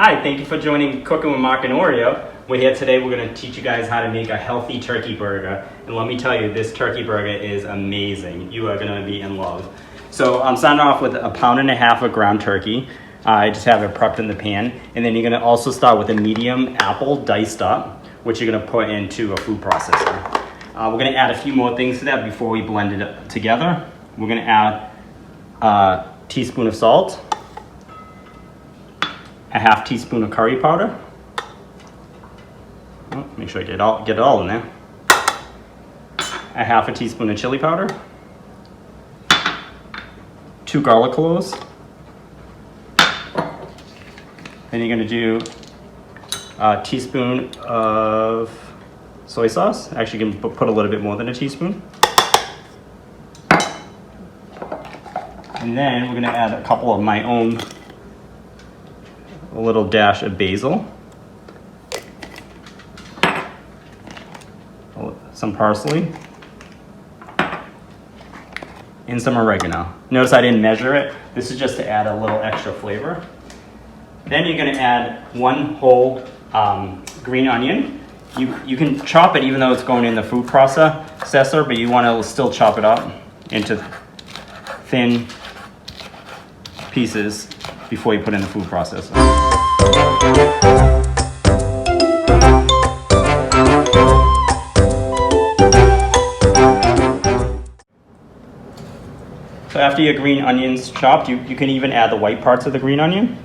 Hi, thank you for joining Cooking with Mark and Oreo. We're here today, we're going to teach you guys how to make a healthy turkey burger. And let me tell you, this turkey burger is amazing. You are going to be in love. So I'm starting off with 1.5 pounds of ground turkey. I just have it prepped in the pan. And then you're going to also start with a medium apple diced up, which you're going to put into a food processor. We're going to add a few more things to that before we blend it together. We're going to add a teaspoon of salt, a 1/2 teaspoon of curry powder. Oh, make sure I get it all in there. A 1/2 teaspoon of chili powder, 2 garlic cloves. Then you're going to do a teaspoon of soy sauce. Actually, you can put a little bit more than a teaspoon. And then we're going to add a couple of my own, a little dash of basil, some parsley, and some oregano. Notice I didn't measure it. This is just to add a little extra flavor. Then you're going to add 1 whole green onion. You can chop it even though it's going in the food processor, but you want to still chop it up into thin pieces before you put it in the food processor. So after your green onion's chopped, you can even add the white parts of the green onion.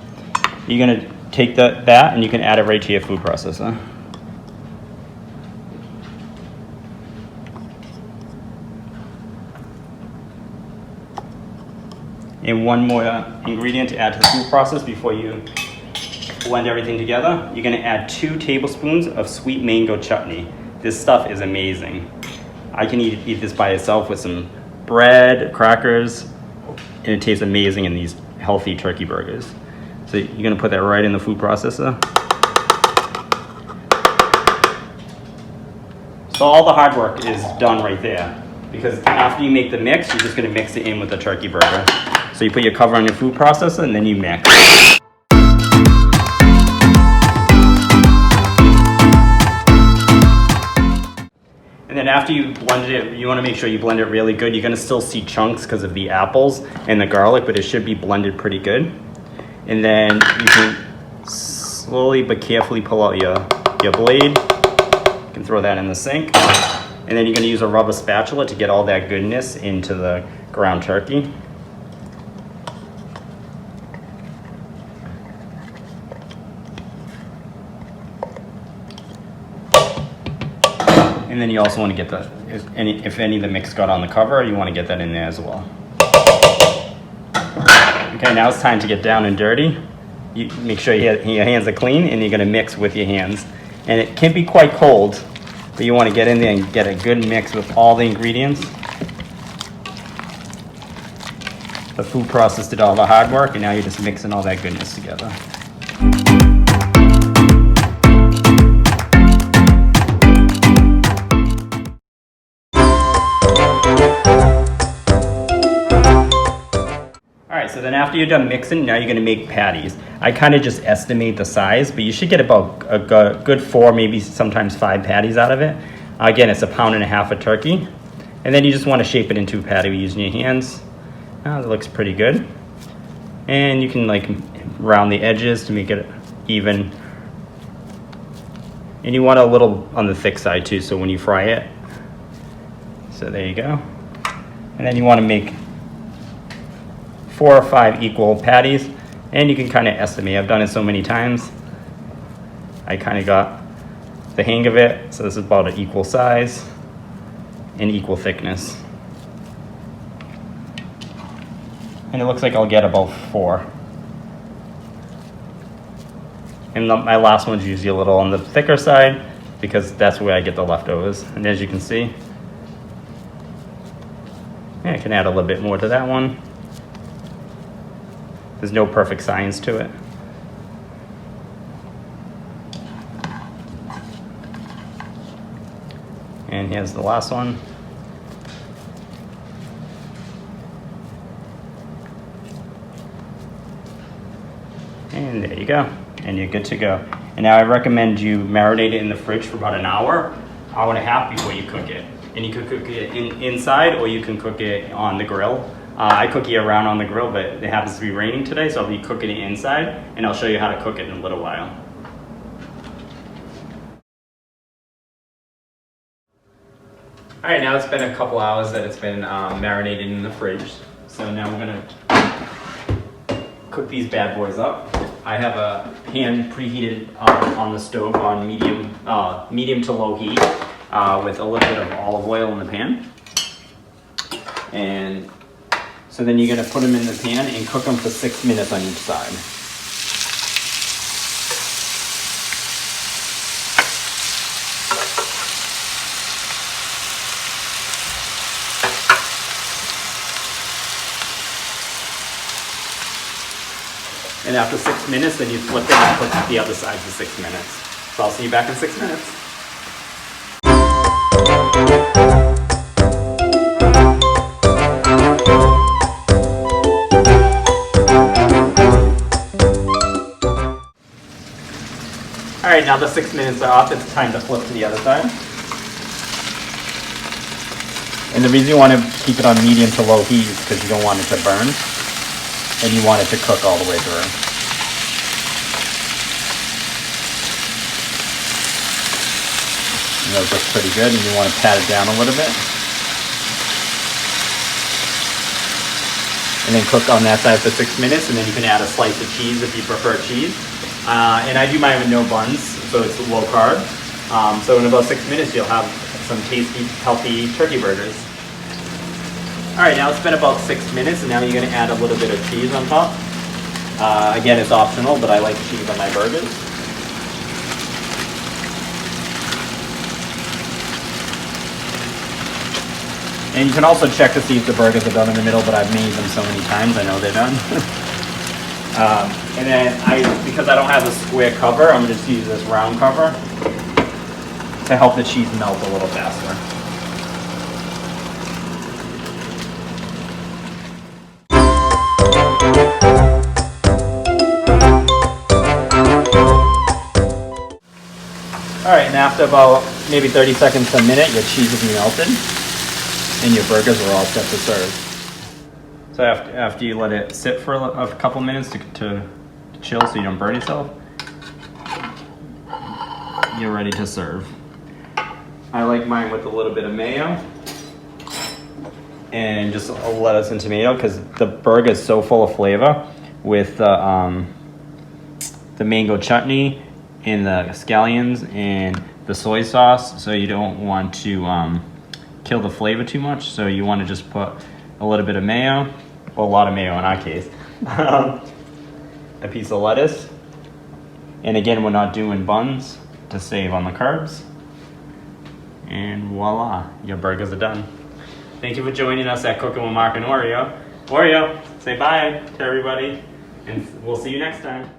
You're going to take that and you can add it right to your food processor. And one more ingredient to add to the food process before you blend everything together. You're going to add 2 tablespoons of sweet mango chutney. This stuff is amazing. I can eat this by itself with some bread, crackers, and it tastes amazing in these healthy turkey burgers. So you're going to put that right in the food processor. So all the hard work is done right there, because after you make the mix, you're just going to mix it in with the turkey burger. So you put your cover on your food processor and then you mix. And then after you blended it, you want to make sure you blend it really good. You're going to still see chunks because of the apples and the garlic, but it should be blended pretty good. And then you can slowly but carefully pull out your blade. You can throw that in the sink. And then you're going to use a rubber spatula to get all that goodness into the ground turkey. And then you also want to get if any of the mix got on the cover, you want to get that in there as well. Okay, now it's time to get down and dirty. You make sure your hands are clean and you're going to mix with your hands. And it can be quite cold, but you want to get in there and get a good mix with all the ingredients. The food process did all the hard work and now you're just mixing all that goodness together. So then after you're done mixing, now you're going to make patties. I kind of just estimate the size, but you should get about a good 4, maybe sometimes 5 patties out of it. Again, it's 1.5 pounds of turkey. And then you just want to shape it into a patty using your hands. That looks pretty good. And you can like round the edges to make it even. And you want a little on the thick side too, so when you fry it. So there you go. And then you want to make 4 or 5 equal patties, and you can kind of estimate. I've done it so many times. I kind of got the hang of it. So this is about an equal size and equal thickness. And it looks like I'll get about 4. And my last one's usually a little on the thicker side because that's where I get the leftovers. And as you can see, I can add a little bit more to that one. There's no perfect science to it. And here's the last one. And there you go. and you're good to go. And now I recommend you marinate it in the fridge for about an hour and a half before you cook it. And you can cook it inside, or you can cook it on the grill. I cook year round on the grill, but it happens to be raining today, so I'll be cooking it inside, and I'll show you how to cook it in a little while. All right, now it's been a couple hours that it's been marinated in the fridge. So now we're gonna cook these bad boys up. I have a pan preheated on the stove on medium to low heat with a little bit of olive oil in the pan. And so then you're gonna put them in the pan and cook them for 6 minutes on each side. And after 6 minutes, then you flip it and cook the other side for 6 minutes. So I'll see you back in 6 minutes. All right, now the 6 minutes are up, it's time to flip to the other side. And the reason you want to keep it on medium to low heat is because you don't want it to burn. And you want it to cook all the way through. And those look pretty good, and you want to pat it down a little bit. And then cook on that side for 6 minutes, and then you can add a slice of cheese if you prefer cheese. And I do mine with no buns, so it's low carb. So in about 6 minutes, you'll have some tasty, healthy turkey burgers. All right, now it's been about 6 minutes, and now you're gonna add a little bit of cheese on top. Again, it's optional, but I like cheese on my burgers. And you can also check to see if the burgers are done in the middle, but I've made them so many times, I know they're done. And then because I don't have a square cover, I'm gonna just use this round cover to help the cheese melt a little faster. All right, and after about maybe 30 seconds to a minute, your cheese will be melted and your burgers are all set to serve. So after you let it sit for a couple minutes to chill so you don't burn yourself, you're ready to serve. I like mine with a little bit of mayo and just a lettuce and tomato because the burger is so full of flavor with the mango chutney and the scallions and the soy sauce, so you don't want to kill the flavor too much. So you want to just put a little bit of mayo, well, a lot of mayo in our case, a piece of lettuce, and again, we're not doing buns to save on the carbs. And voila, your burgers are done. Thank you for joining us at Cooking with Mark and Oreo. Oreo, say bye to everybody, and we'll see you next time.